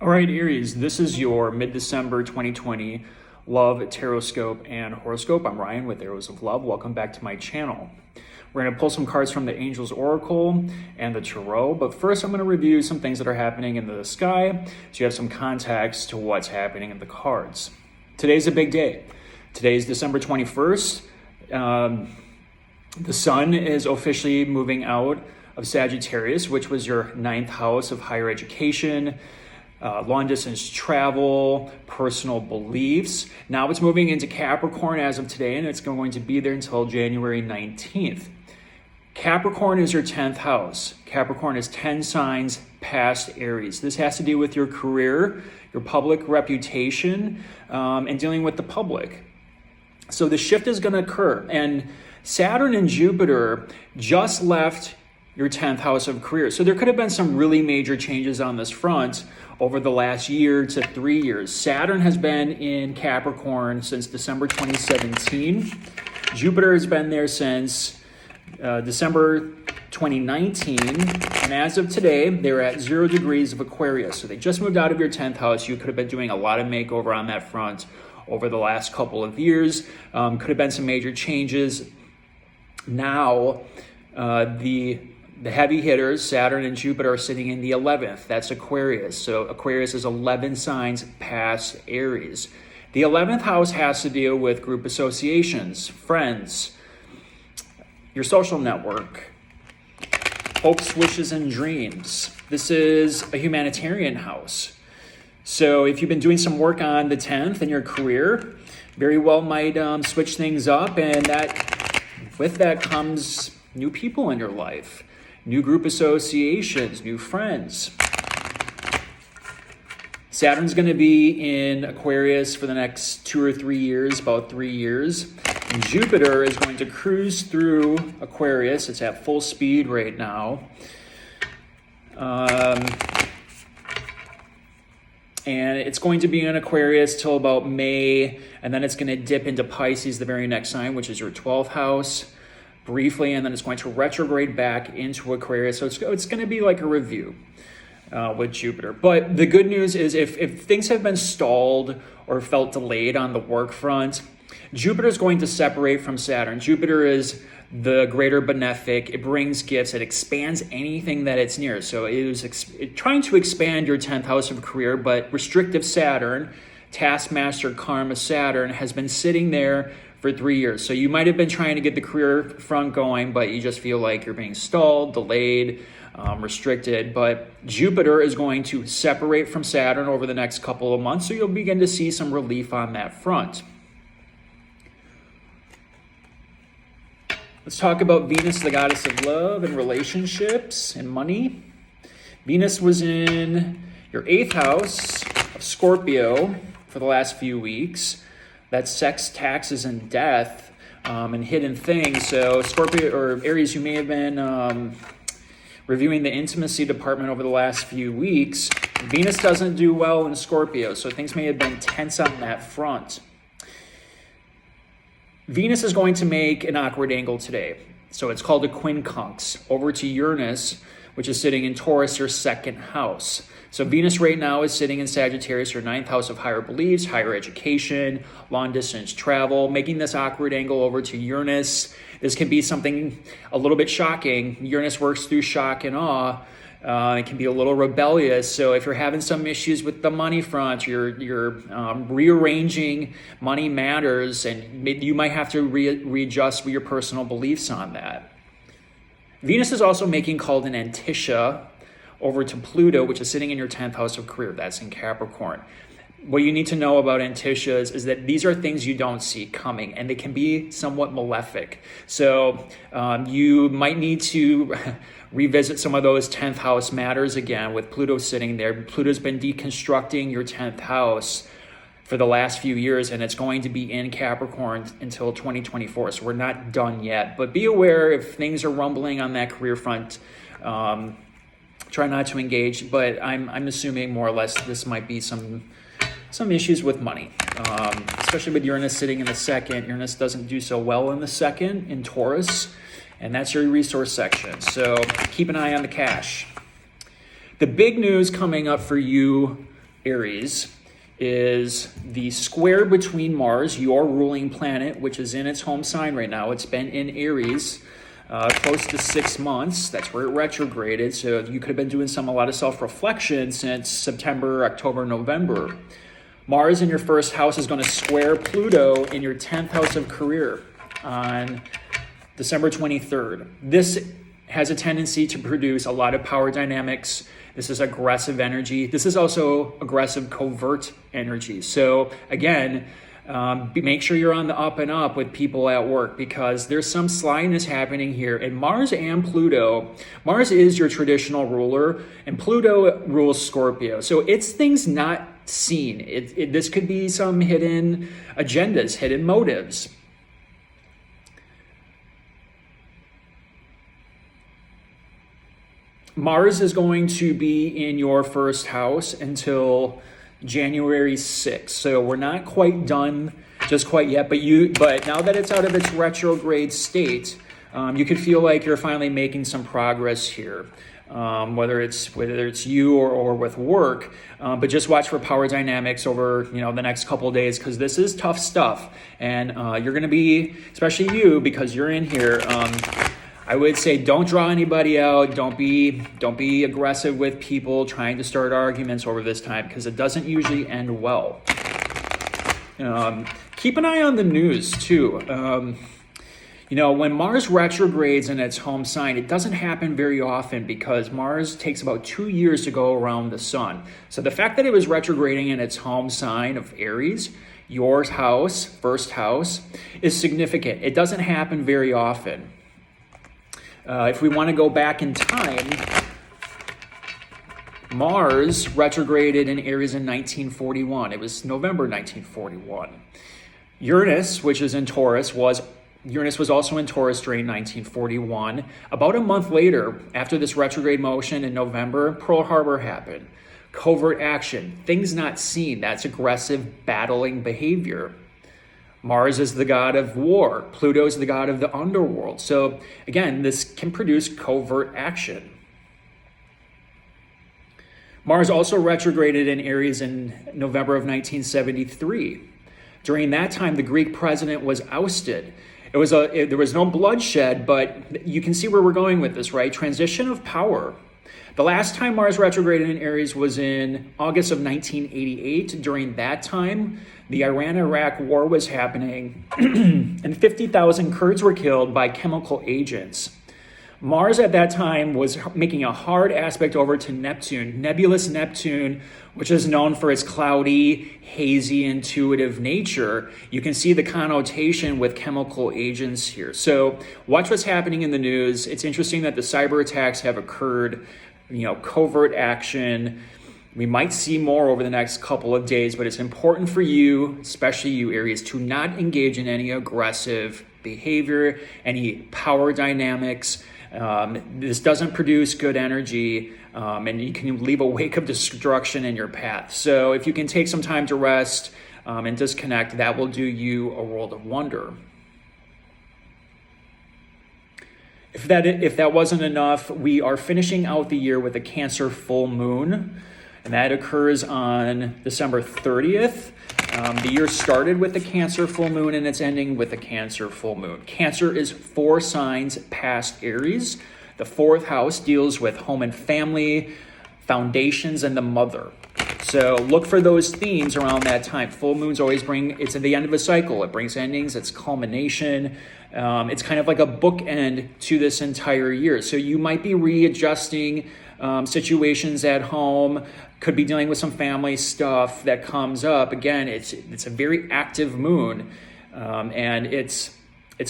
All right, Aries, this is your mid-December 2020 love taroscope and horoscope. I'm Ryan with Arrows of Love. Welcome back to my channel. We're going to pull some cards from the Angels Oracle and the Tarot, but first I'm going to review some things that are happening in the sky so you have some context to what's happening in the cards. Today's a big day. Today's December 21st. The sun is officially moving out of Sagittarius, which was your ninth house of higher education, long distance travel, personal beliefs. Now it's moving into Capricorn as of today, and it's going to be there until January 19th. Capricorn is your 10th house. Capricorn is 10 signs past Aries. This has to do with your career, your public reputation, and dealing with the public. So the shift is going to occur, and Saturn and Jupiter just left your 10th house of career. So there could have been some really major changes on this front over the last year to 3 years. Saturn has been in Capricorn since December 2017. Jupiter has been there since December 2019. And as of today, they're at 0 degrees of Aquarius. So they just moved out of your 10th house. You could have been doing a lot of makeover on that front over the last couple of years. Could have been some major changes. Now, the heavy hitters, Saturn and Jupiter, are sitting in the 11th. That's Aquarius. So Aquarius is 11 signs past Aries. The 11th house has to deal with group associations, friends, your social network, hopes, wishes, and dreams. This is a humanitarian house. So if you've been doing some work on the 10th in your career, very well might switch things up, and that with that comes new people in your life. New group associations, new friends. Saturn's going to be in Aquarius for the next 2 or 3 years, about 3 years. And Jupiter is going to cruise through Aquarius. It's at full speed right now. And it's going to be in Aquarius till about May, and then it's going to dip into Pisces, the very next sign, which is your 12th house, briefly, and then it's going to retrograde back into Aquarius. So it's going to be like a review with Jupiter. But the good news is if things have been stalled or felt delayed on the work front, Jupiter is going to separate from Saturn. Jupiter is the greater benefic. It brings gifts. It expands anything that it's near. So it was trying to expand your 10th house of career, but restrictive Saturn, taskmaster karma Saturn, has been sitting there for 3 years. So you might have been trying to get the career front going, but you just feel like you're being stalled, delayed, restricted. But Jupiter is going to separate from Saturn over the next couple of months, so you'll begin to see some relief on that front. Let's talk about Venus, the goddess of love and relationships and money. Venus was in your 8th house of Scorpio for the last few weeks. That's sex, taxes, and death, and hidden things. So Scorpio or Aries, you may have been reviewing the intimacy department over the last few weeks. Venus doesn't do well in Scorpio, so things may have been tense on that front. Venus is going to make an awkward angle today. So it's called a quincunx over to Uranus, which is sitting in Taurus, your 2nd house. So Venus right now is sitting in Sagittarius, your 9th house of higher beliefs, higher education, long distance travel, making this awkward angle over to Uranus. This can be something a little bit shocking. Uranus works through shock and awe. It can be a little rebellious. So if you're having some issues with the money front, you're rearranging money matters, and you might have to readjust your personal beliefs on that. Venus is also making called an Antisha over to Pluto, which is sitting in your 10th house of career. That's in Capricorn. What you need to know about Antishas is that these are things you don't see coming, and they can be somewhat malefic. So you might need to revisit some of those 10th house matters again with Pluto sitting there. Pluto's been deconstructing your 10th house for the last few years, and it's going to be in Capricorn until 2024. So we're not done yet, but be aware if things are rumbling on that career front. Try not to engage, but I'm assuming more or less this might be some issues with money, especially with Uranus sitting in the 2nd. Uranus doesn't do so well in the 2nd in Taurus, and that's your resource section. So keep an eye on the cash. The big news coming up for you Aries is the square between Mars, your ruling planet, which is in its home sign right now. It's been in Aries close to 6 months. That's where it retrograded. So you could have been doing a lot of self-reflection since September, October, November. Mars in your first house is going to square Pluto in your 10th house of career on December 23rd. This has a tendency to produce a lot of power dynamics. This is aggressive energy. This is also aggressive covert energy. So again, make sure you're on the up and up with people at work, because there's some slyness happening here. And Mars and Pluto, Mars is your traditional ruler, and Pluto rules Scorpio. So it's things not seen. This could be some hidden agendas, hidden motives. Mars is going to be in your first house until January 6th. So we're not quite done just quite yet, but now that it's out of its retrograde state, you could feel like you're finally making some progress here. Whether it's you or with work, but just watch for power dynamics over the next couple of days, because this is tough stuff, and you're going to be, especially you, because you're in here. I would say don't draw anybody out. Don't be aggressive with people trying to start arguments over this time, because it doesn't usually end well. Keep an eye on the news too. When Mars retrogrades in its home sign, it doesn't happen very often, because Mars takes about 2 years to go around the sun. So the fact that it was retrograding in its home sign of Aries, your house, first house, is significant. It doesn't happen very often. If we want to go back in time, Mars retrograded in Aries in 1941. It was November 1941. Uranus, which is in Taurus, Uranus was also in Taurus during 1941. About a month later, after this retrograde motion in November, Pearl Harbor happened. Covert action, things not seen. That's aggressive, battling behavior. Mars is the god of war. Pluto is the god of the underworld. So again, this can produce covert action. Mars also retrograded in Aries in November of 1973. During that time, the Greek president was ousted. There was no bloodshed, but you can see where we're going with this, right? Transition of power. The last time Mars retrograded in Aries was in August of 1988. During that time, the Iran-Iraq war was happening, and 50,000 Kurds were killed by chemical agents. Mars at that time was making a hard aspect over to Neptune, nebulous Neptune, which is known for its cloudy, hazy, intuitive nature. You can see the connotation with chemical agents here. So watch what's happening in the news. It's interesting that the cyber attacks have occurred, covert action. We might see more over the next couple of days, but it's important for you, especially you Aries, to not engage in any aggressive behavior, any power dynamics. This doesn't produce good energy, and you can leave a wake of destruction in your path. So if you can take some time to rest and disconnect, that will do you a world of wonder. If that wasn't enough, we are finishing out the year with a Cancer full moon, and that occurs on December 30th. The year started with the Cancer full moon, and it's ending with the Cancer full moon. Cancer is 4 signs past Aries. The 4th house deals with home and family, foundations, and the mother. So look for those themes around that time. Full moons always it's at the end of a cycle. It brings endings, it's culmination. It's kind of like a bookend to this entire year. So you might be readjusting situations at home, could be dealing with some family stuff that comes up. Again, it's a very active moon, and it's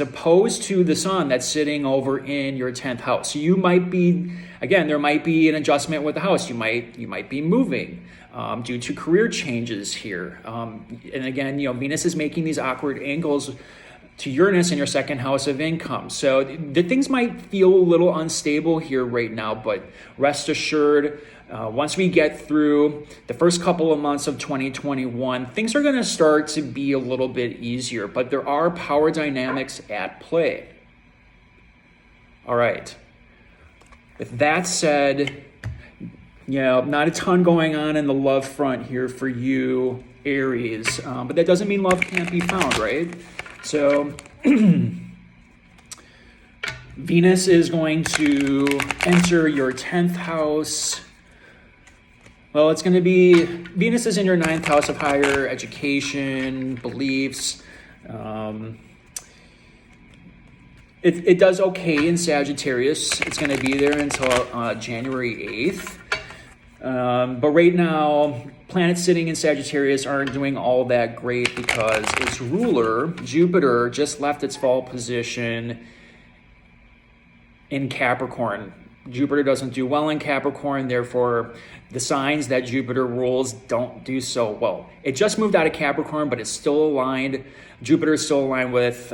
opposed to the sun that's sitting over in your 10th house. So you might be, again, there might be an adjustment with the house. You might be moving due to career changes here. And again, Venus is making these awkward angles to Uranus in your 2nd house of income. So the things might feel a little unstable here right now, but rest assured, once we get through the first couple of months of 2021, things are going to start to be a little bit easier, but there are power dynamics at play. All right. With that said, Yeah, not a ton going on in the love front here for you, Aries. But that doesn't mean love can't be found, right? So Venus is going to enter your 10th house. Well, it's going to be, Venus is in your 9th house of higher education, beliefs. It does okay in Sagittarius. It's going to be there until January 8th. But right now, planets sitting in Sagittarius aren't doing all that great because its ruler, Jupiter, just left its fall position in Capricorn. Jupiter doesn't do well in Capricorn, therefore the signs that Jupiter rules don't do so well. It just moved out of Capricorn, but it's still aligned. Jupiter is still aligned with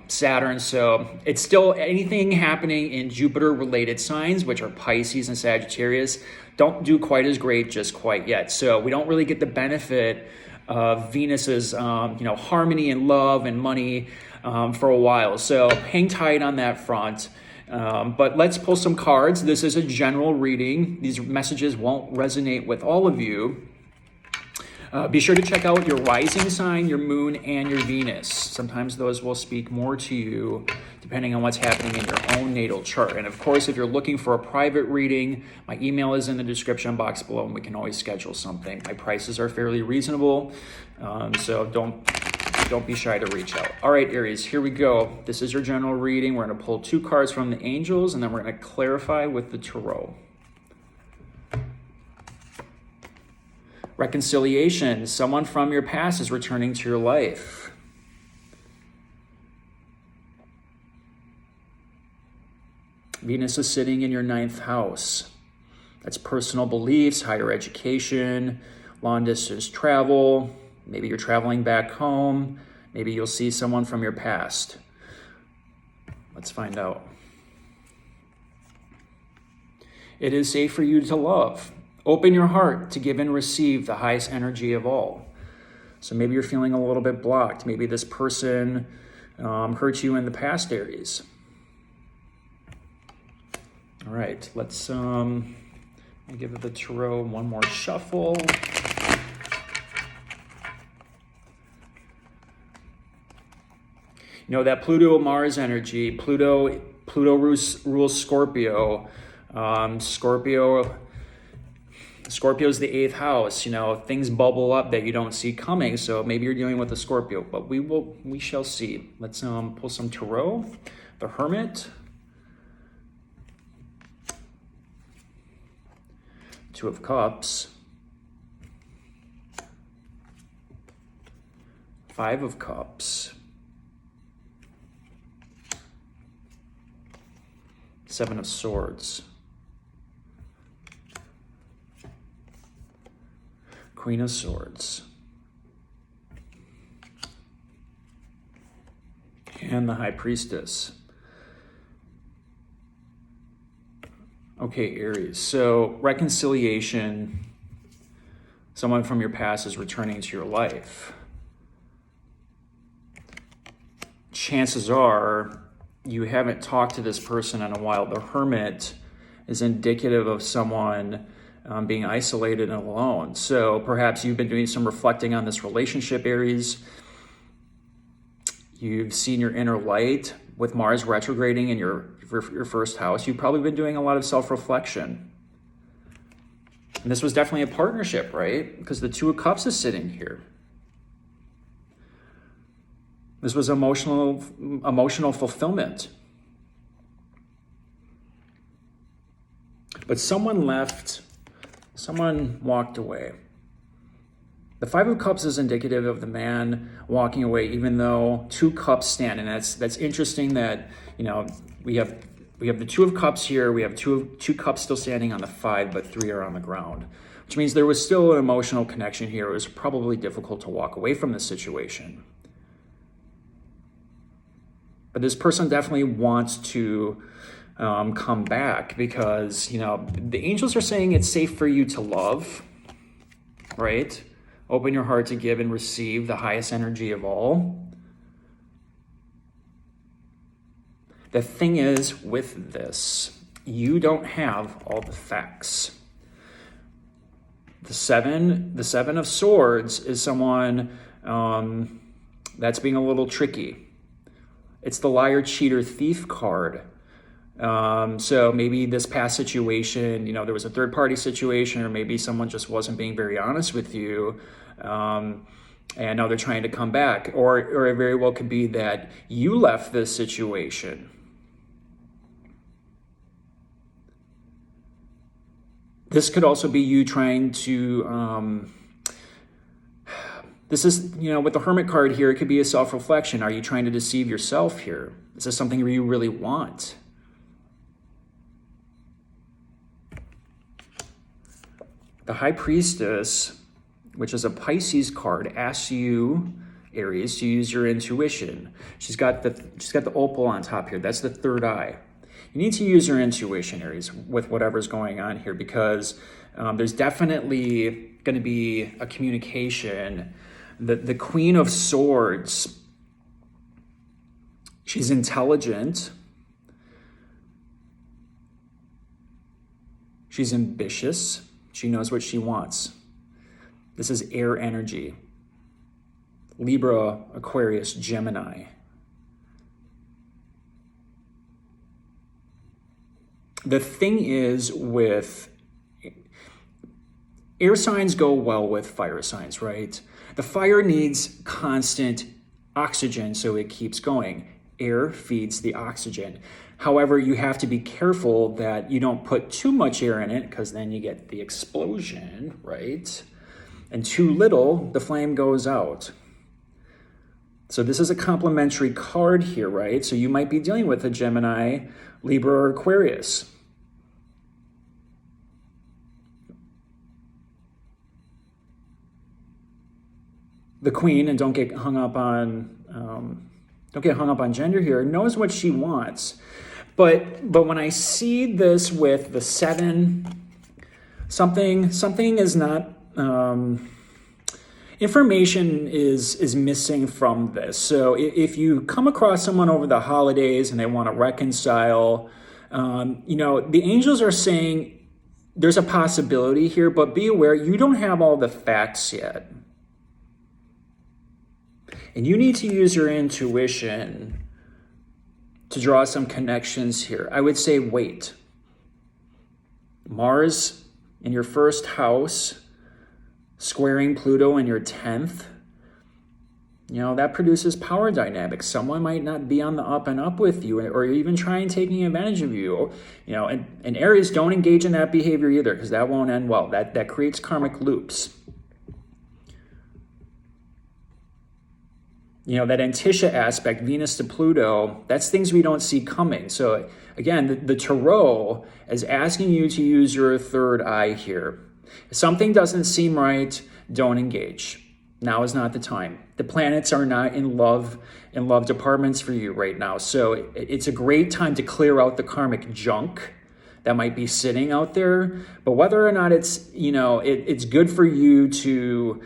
Saturn, so it's still anything happening in Jupiter-related signs, which are Pisces and Sagittarius, don't do quite as great just quite yet. So we don't really get the benefit of Venus's harmony and love and money for a while. So hang tight on that front. But let's pull some cards. This is a general reading. These messages won't resonate with all of you. Be sure to check out your rising sign, your moon, and your Venus. Sometimes those will speak more to you depending on what's happening in your own natal chart. And of course, if you're looking for a private reading, my email is in the description box below and we can always schedule something. My prices are fairly reasonable, so don't be shy to reach out. All right, Aries, here we go. This is your general reading. We're going to pull 2 cards from the angels, and then we're going to clarify with the tarot. Reconciliation. Someone from your past is returning to your life. Venus is sitting in your 9th house. That's personal beliefs, higher education, long distance travel. Maybe you're traveling back home. Maybe you'll see someone from your past. Let's find out. It is safe for you to love. Open your heart to give and receive the highest energy of all. So maybe you're feeling a little bit blocked. Maybe this person hurt you in the past, Aries. All right, let's give the tarot one more shuffle. You know, that Pluto-Mars energy, Pluto rules Scorpio. Scorpio's the 8th house. You know, things bubble up that you don't see coming. So maybe you're dealing with a Scorpio, but we shall see. Let's pull some tarot. The Hermit. 2 of Cups. 5 of Cups. 7 of Swords. Queen of Swords. And the High Priestess. Okay, Aries. So reconciliation. Someone from your past is returning to your life. Chances are you haven't talked to this person in a while. The Hermit is indicative of someone being isolated and alone. So perhaps you've been doing some reflecting on this relationship, Aries. You've seen your inner light with Mars retrograding in your first house. You've probably been doing a lot of self-reflection. And this was definitely a partnership, right? Because the 2 of Cups is sitting here. This was emotional fulfillment. But someone left. Someone walked away. The 5 of Cups is indicative of the man walking away, even though 2 cups stand. And that's interesting that, you know, we have the 2 of Cups here. We have two cups still standing on the 5, but 3 are on the ground, which means there was still an emotional connection here. It was probably difficult to walk away from this situation. But this person definitely wants to come back because, you know, the angels are saying it's safe for you to love, right? Open your heart to give and receive the highest energy of all. The thing is with this, you don't have all the facts. The seven of swords is someone that's being a little tricky. It's the liar, cheater, thief card. So maybe this past situation, you know, there was a third party situation, or maybe someone just wasn't being very honest with you. And now they're trying to come back, or it very well could be that you left this situation. This could also be you trying to, this is, you know, with the Hermit card here, it could be a self-reflection. Are you trying to deceive yourself here? Is this something you really want? The High Priestess, which is a Pisces card, asks you, Aries, to use your intuition. She's got the opal on top here. That's the third eye. You need to use your intuition, Aries, with whatever's going on here, because there's definitely going to be a communication. The Queen of Swords, she's intelligent. She's ambitious. She knows what she wants. This is air energy. Libra, Aquarius, Gemini. The thing is, with air signs go well with fire signs, right? The fire needs constant oxygen so it keeps going. Air feeds the oxygen. However, you have to be careful that you don't put too much air in it, because then you get the explosion, right? And too little, the flame goes out. So this is a complementary card here, right? So you might be dealing with a Gemini, Libra, or Aquarius. The Queen, and don't get hung up on gender here, knows what she wants. But when I see this with the 7, something is not, information is missing from this. So if you come across someone over the holidays and they want to reconcile, you know, the angels are saying there's a possibility here, but be aware you don't have all the facts yet. And you need to use your intuition to draw some connections here. I would say wait. Mars in your first house, squaring Pluto in your 10th, you know, that produces power dynamics. Someone might not be on the up and up with you, or even trying taking advantage of you. You know, and Aries, don't engage in that behavior either, because that won't end well. That creates karmic loops. You know, that Antisha aspect, Venus to Pluto, that's things we don't see coming. So again, the Tarot is asking you to use your third eye here. If something doesn't seem right, don't engage. Now is not the time. The planets are not in love departments for you right now. So it's a great time to clear out the karmic junk that might be sitting out there. But whether or not it's, you know, it's good for you to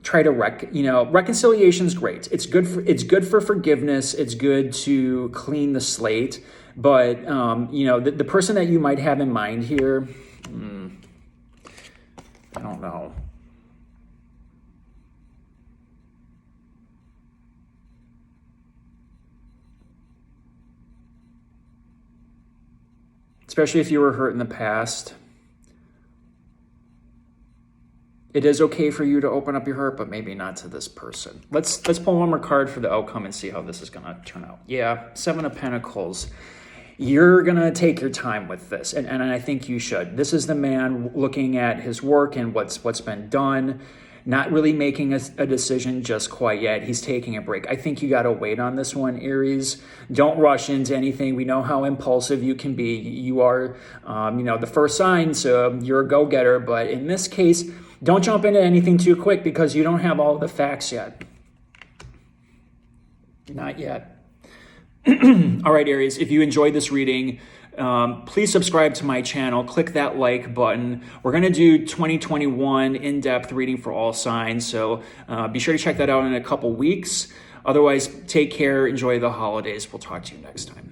try to reconciliation is great. It's good for forgiveness. It's good to clean the slate. But you know, the person that you might have in mind here, I don't know. Especially if you were hurt in the past. It is okay for you to open up your heart, but maybe not to this person. Let's pull one more card for the outcome and see how this is going to turn out. Yeah, 7 of Pentacles. You're going to take your time with this, and I think you should. This is the man looking at his work and what's been done, not really making a decision just quite yet. He's taking a break. I think you got to wait on this one, Aries. Don't rush into anything. We know how impulsive you can be. You are, you know, the first sign, so you're a go-getter. But in this case, don't jump into anything too quick, because you don't have all the facts yet. Not yet. All right, Aries, if you enjoyed this reading, please subscribe to my channel. Click that like button. We're going to do 2021 in-depth reading for all signs, so be sure to check that out in a couple weeks. Otherwise, take care. Enjoy the holidays. We'll talk to you next time.